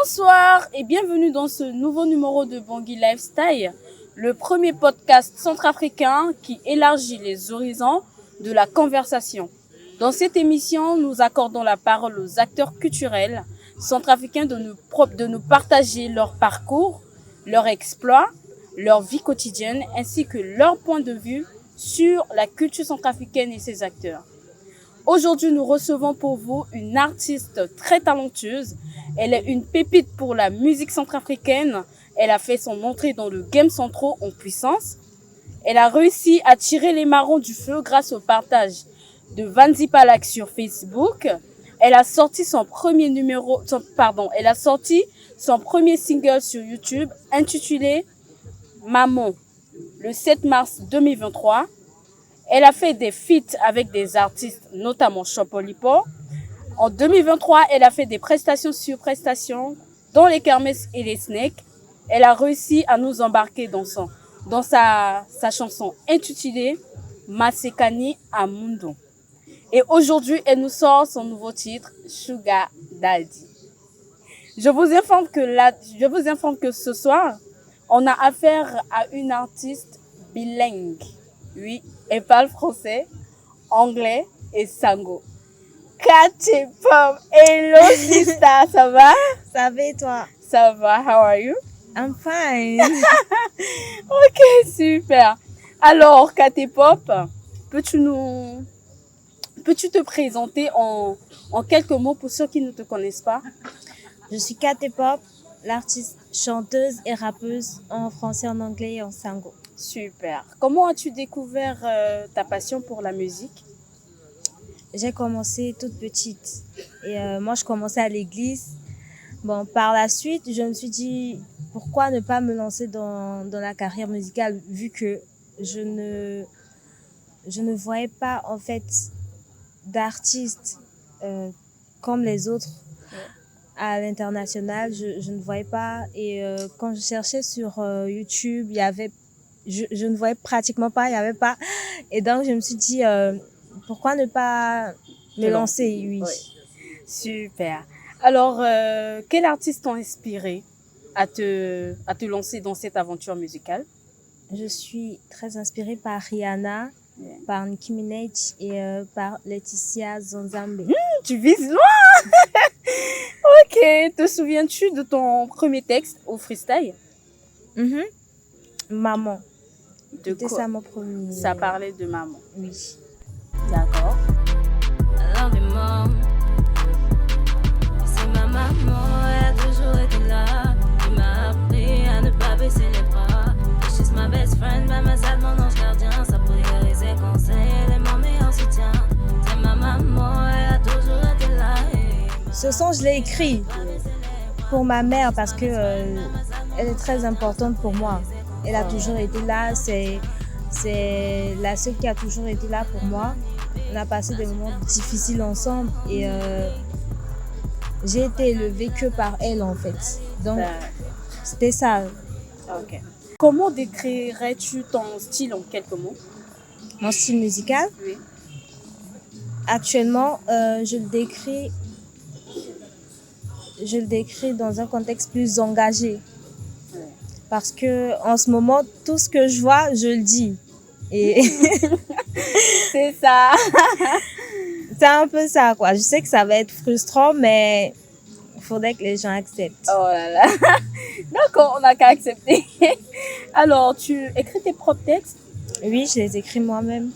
Bonsoir et bienvenue dans ce nouveau numéro de Bangui Lifestyle, le premier podcast centrafricain qui élargit les horizons de la conversation. Dans cette émission, nous accordons la parole aux acteurs culturels centrafricains de nous partager leur parcours, leurs exploits, leur vie quotidienne ainsi que leur point de vue sur la culture centrafricaine et ses acteurs. Aujourd'hui, nous recevons pour vous une artiste très talentueuse. Elle est une pépite pour la musique centrafricaine. Elle a fait son entrée dans le game centro en puissance. Elle a réussi à tirer les marrons du feu grâce au partage de Vanzi Palak sur Facebook. Elle a sorti son premier single sur YouTube intitulé Maman le 7 mars 2023. Elle a fait des feats avec des artistes, notamment Chopolipo. En 2023, elle a fait des prestations sur prestations dans les kermesses et les snakes. Elle a réussi à nous embarquer dans sa chanson intitulée Masekani Amundo. Et aujourd'hui, elle nous sort son nouveau titre, Sugar Daddy. Je vous informe que ce soir, on a affaire à une artiste bilingue. Oui, elle parle français, anglais et sango. K-pop. Hello, sister, ça va? Ça va et toi? Ça va, how are you? I'm fine. Ok, super. Alors, K-pop, peux-tu te présenter en quelques mots pour ceux qui ne te connaissent pas? Je suis K-pop, l'artiste chanteuse et rappeuse en français, en anglais et en sango. Super. Comment as-tu découvert ta passion pour la musique? J'ai commencé toute petite et moi je commençais à l'église. Bon, par la suite, je me suis dit pourquoi ne pas me lancer dans la carrière musicale vu que je ne voyais pas en fait d'artistes comme les autres à l'international. Je ne voyais pas et quand je cherchais sur YouTube, il y avait je ne voyais pratiquement pas, il n'y avait pas. Et donc, je me suis dit, pourquoi ne pas me lancer, oui. Super. Alors, quel artiste t'a inspiré à te lancer dans cette aventure musicale? Je suis très inspirée par Rihanna, par Nicki Minaj et par Laetitia Nzambe. Tu vises loin. Ok. Te souviens-tu de ton premier texte au freestyle? Maman. C'était ça mon premier. Ça parlait de maman. Oui. D'accord. I love you, mom. C'est ma maman, elle a toujours été là. Elle m'a appris à ne pas baisser les bras. She's my best friend, by my side, mon ange gardien. Sa prière et ses conseils, elle est mon meilleur soutien. C'est ma maman, elle a toujours été là. Ce son, je l'ai écrit pour ma mère parce que elle est très importante pour moi. Elle a toujours été là, c'est la seule qui a toujours été là pour moi. On a passé des moments difficiles ensemble et j'ai été élevée que par elle en fait. Donc c'était ça. Ok. Comment décrirais-tu ton style en quelques mots? Mon style musical? Oui. Actuellement, je le décris dans un contexte plus engagé. Parce que en ce moment, tout ce que je vois, je le dis. Et c'est ça. C'est un peu ça, quoi. Je sais que ça va être frustrant, mais il faudrait que les gens acceptent. Oh là là. D'accord, on n'a qu'à accepter. Alors, tu écris tes propres textes? Oui, je les écris moi-même.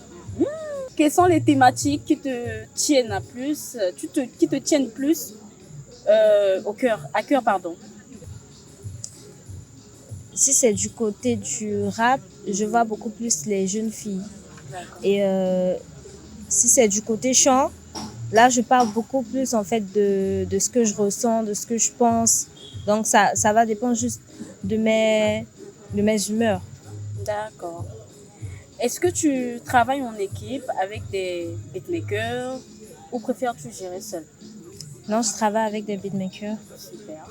Quelles sont les thématiques qui te tiennent qui te tiennent plus à cœur, pardon? Si c'est du côté du rap, je vois beaucoup plus les jeunes filles. D'accord. Et si c'est du côté chant, là, je parle beaucoup plus en fait de ce que je ressens, de ce que je pense. Donc, ça va dépendre juste de mes humeurs. D'accord. Est-ce que tu travailles en équipe avec des beatmakers ou préfères-tu gérer seul? Non, je travaille avec des beatmakers. Super.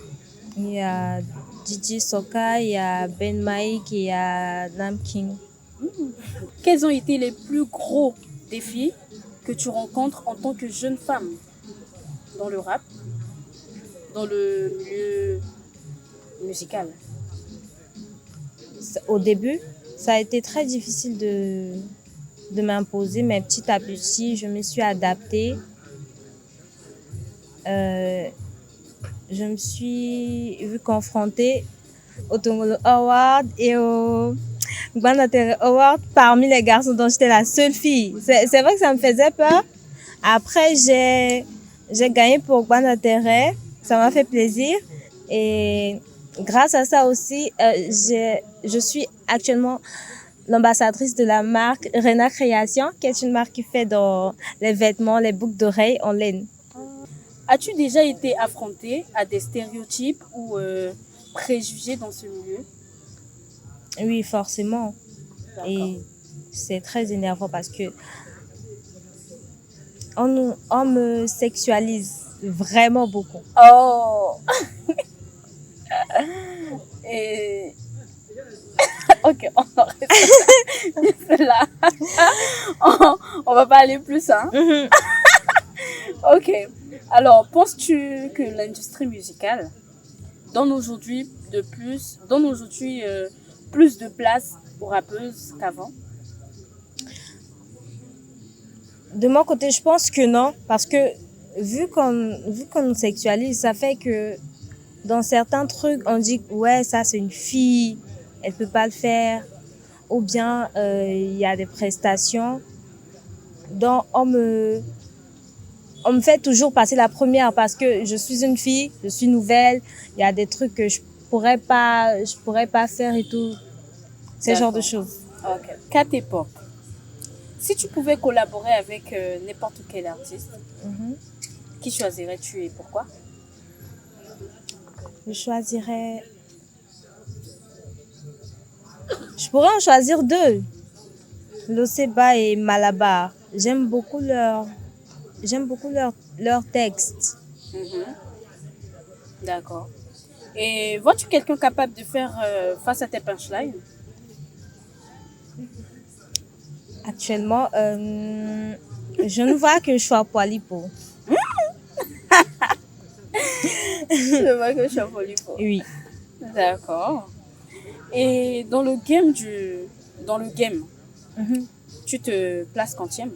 Il y a DJ Soka, il y a Ben Mike et il y a Nam King. Quels ont été les plus gros défis que tu rencontres en tant que jeune femme dans le rap? dans le milieu musical? Au début, ça a été très difficile de m'imposer, mais petit à petit, je me suis adaptée. Je me suis vue confrontée au Tongolo Award et au Gbanatere Award parmi les garçons dont j'étais la seule fille. C'est vrai que ça me faisait peur. Après, j'ai gagné pour Gbanatere. Ça m'a fait plaisir. Et grâce à ça aussi, je suis actuellement l'ambassadrice de la marque Rena Création, qui est une marque qui fait dans les vêtements, les boucles d'oreilles en laine. As-tu déjà été affrontée à des stéréotypes ou préjugés dans ce milieu? Oui, forcément. D'accord. Et c'est très énervant parce que on me sexualise vraiment beaucoup. Oh! Et... Ok, on arrête là. On va pas aller plus, hein? Ok. Alors, penses-tu que l'industrie musicale donne aujourd'hui plus de place aux rappeuses qu'avant? De mon côté, je pense que non, parce que vu qu'on nous sexualise, ça fait que dans certains trucs, on dit ouais, ça c'est une fille, elle peut pas le faire, ou bien il y a des prestations dont on me fait toujours passer la première parce que je suis une fille, je suis nouvelle, il y a des trucs que je pourrais pas faire et tout, ce genre de choses. Ok. K-pop. Si tu pouvais collaborer avec n'importe quel artiste, qui choisirais-tu et pourquoi? Je pourrais en choisir deux, Loseba et Malabar. J'aime beaucoup leur texte. D'accord. Et vois-tu quelqu'un capable de faire face à tes punchlines? Actuellement, je ne vois que Chouapoualipo. Je vois que je suis en Polipo. Oui. D'accord. Et dans le game, tu te places quantième?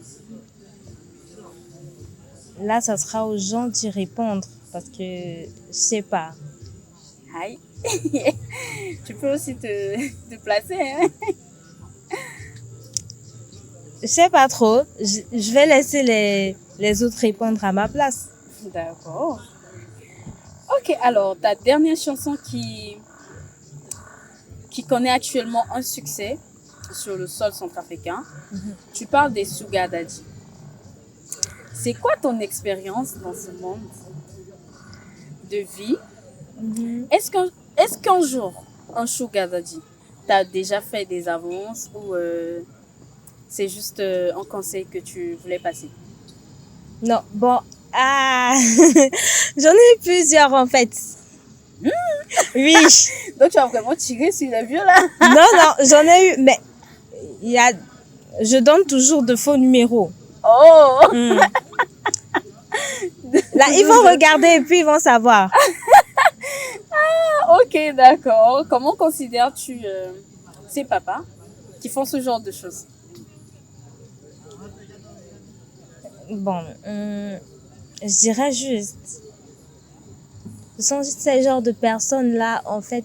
Là, ça sera aux gens d'y répondre parce que je sais pas. Aïe. Tu peux aussi te placer, hein? Je sais pas trop. Je vais laisser les autres répondre à ma place. D'accord. Ok, alors ta dernière chanson qui connaît actuellement un succès sur le sol centrafricain, tu parles des Sugar Daddy. C'est quoi ton expérience dans ce monde de vie? Est-ce qu'un jour, un Sugar Daddy t'a déjà fait des avances ou c'est juste un conseil que tu voulais passer? Non, bon, j'en ai eu plusieurs en fait. Oui. Donc tu as vraiment tiré sur les vieux là? Non, j'en ai eu, mais je donne toujours de faux numéros. Oh! Là, ils vont regarder et puis ils vont savoir. Ok, d'accord. Comment considères-tu ces papas qui font ce genre de choses? Bon, je dirais juste, ce sont juste ces genres de personnes-là, en fait,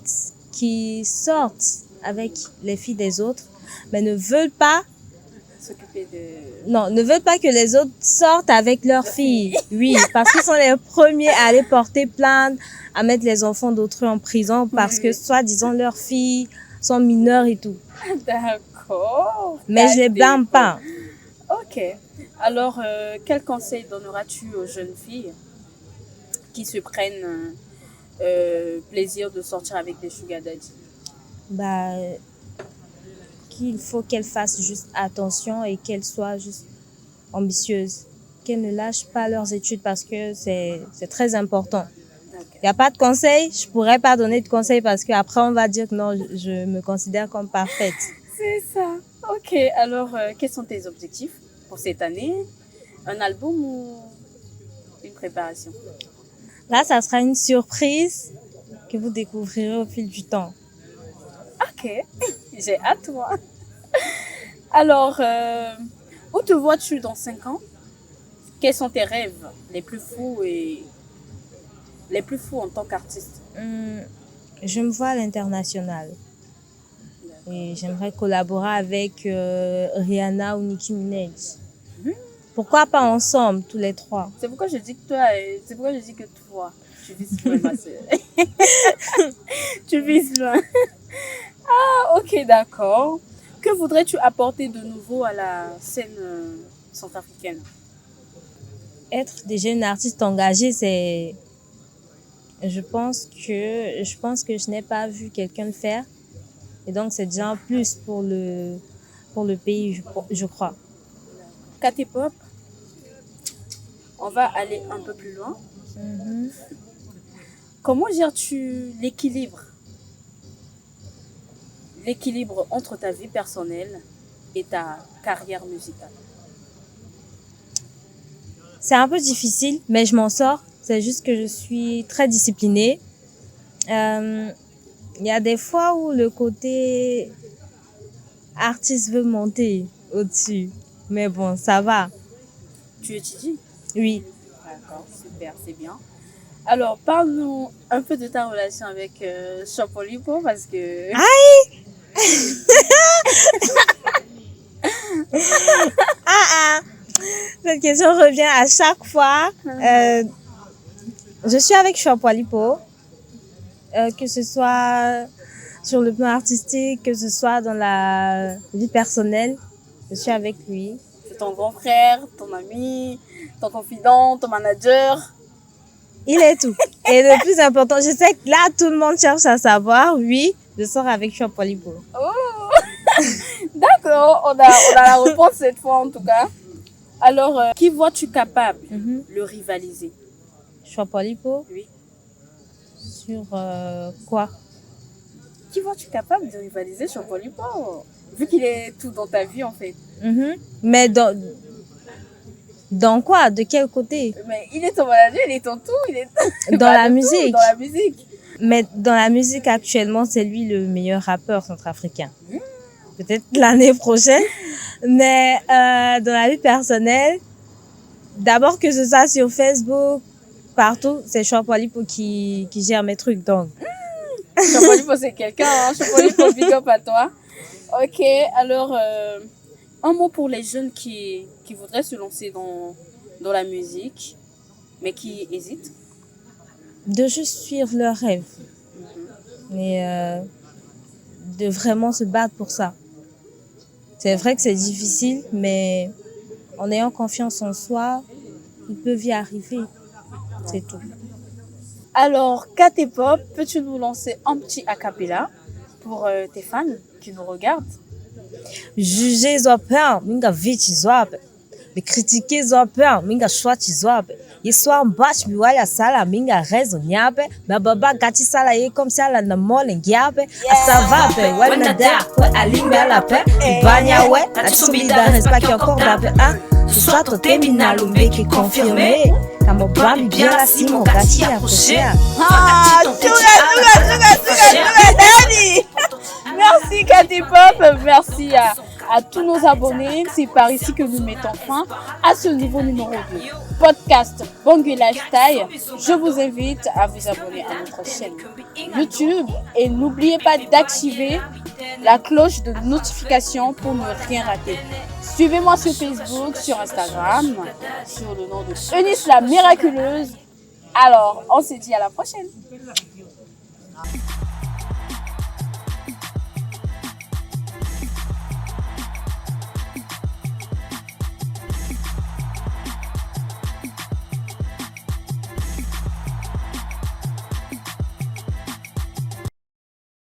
qui sortent avec les filles des autres, mais ne veulent pas que les autres sortent avec leurs filles. Oui, parce qu'ils sont les premiers à aller porter plainte, à mettre les enfants d'autrui en prison parce que, soi-disant, leurs filles sont mineures et tout. D'accord. Mais je les blâme pas. Ok. Alors, quel conseil donneras-tu aux jeunes filles qui se prennent plaisir de sortir avec des sugar daddy? Qu'il faut qu'elles fassent juste attention et qu'elles soient juste ambitieuses. Qu'elles ne lâchent pas leurs études parce que c'est très important. Il n'y a pas de conseil, je pourrais pas donner de conseils parce qu'après on va dire que non, je me considère comme parfaite. C'est ça. Ok, alors quels sont tes objectifs pour cette année? Un album ou une préparation? Là, ça sera une surprise que vous découvrirez au fil du temps. Ok, j'ai hâte, moi. Alors, où te vois-tu dans 5 ans? Quels sont tes rêves les plus fous en tant qu'artiste? Je me vois à l'international. Et j'aimerais collaborer avec Rihanna ou Nicki Minaj. Pourquoi pas ensemble, tous les trois? C'est pourquoi je dis que toi, tu vises loin, ma sœur. Tu vises loin. Ah, ok, d'accord. Que voudrais-tu apporter de nouveau à la scène centrafricaine? Être déjà une artiste engagée, c'est... Je pense que je n'ai pas vu quelqu'un le faire. Et donc, c'est déjà un plus pour le pays, je crois. KT-pop, on va aller un peu plus loin. Comment gères-tu l'équilibre entre ta vie personnelle et ta carrière musicale? C'est un peu difficile, mais je m'en sors. C'est juste que je suis très disciplinée. Il y a des fois où le côté artiste veut monter au-dessus. Mais bon, ça va. Tu étudies? Oui. D'accord, super, c'est bien. Alors, parle-nous un peu de ta relation avec Chopolipo parce que... Aïe! Cette question revient à chaque fois. Je suis avec Chopolipo, que ce soit sur le plan artistique, que ce soit dans la vie personnelle. Je suis avec lui. C'est ton grand frère, ton ami, ton confident, ton manager. Il est tout. Et le plus important, je sais que là, tout le monde cherche à savoir. Oui, je sors avec Chopolipo. Oh! D'accord, on a la réponse cette fois en tout cas. Alors, qui vois-tu capable de le rivaliser? Chopolipo? Oui. Sur quoi? Qui vois-tu capable de rivaliser Chopolipo? Vu qu'il est tout dans ta vie en fait. Mais dans quoi? De quel côté? Mais il est ton manager, il est ton tout, il est dans la musique. Dans la musique. Mais dans la musique actuellement, c'est lui le meilleur rappeur centrafricain. Peut-être l'année prochaine. Mais dans la vie personnelle, d'abord que ce soit sur Facebook, partout, c'est Chopolipo qui gère mes trucs. Donc. Chopolipo, c'est quelqu'un, hein? Chopolipo, big up à toi. Ok, alors un mot pour les jeunes qui voudraient se lancer dans la musique, mais qui hésitent. De juste suivre leurs rêves. Et de vraiment se battre pour ça. C'est vrai que c'est difficile, mais en ayant confiance en soi, ils peuvent y arriver. C'est tout. Alors, KT-pop, peux-tu nous lancer un petit acapella pour tes fans qui nous regardent? Juger Zopin, minga vite Zop. Me critiquer Zopin, minga chouette Zop. Et soit en bâche, mi wala sala, minga raisonnable. Ma baba gati sala ye comme ça la namole ngiabe. Ça va, be, ouais, nada, ouais, aligné à la paix. Banya, ouais, la tsubida reste pas qui encore d'abe, hein. Ce soit ton terminal, ou qui est confirmé. Comme Bambi bien la si mon gâti approché. Ah, merci KT-pop, merci à tous nos abonnés. C'est par ici que nous mettons fin à ce niveau numéro 2 podcast Bangui Lifestyle. Je vous invite à vous abonner à notre chaîne YouTube et n'oubliez pas d'activer la cloche de notification pour ne rien rater. Suivez-moi sur Facebook, sur Instagram, sur le nom de Eunice la Miraculeuse. Alors, on se dit à la prochaine.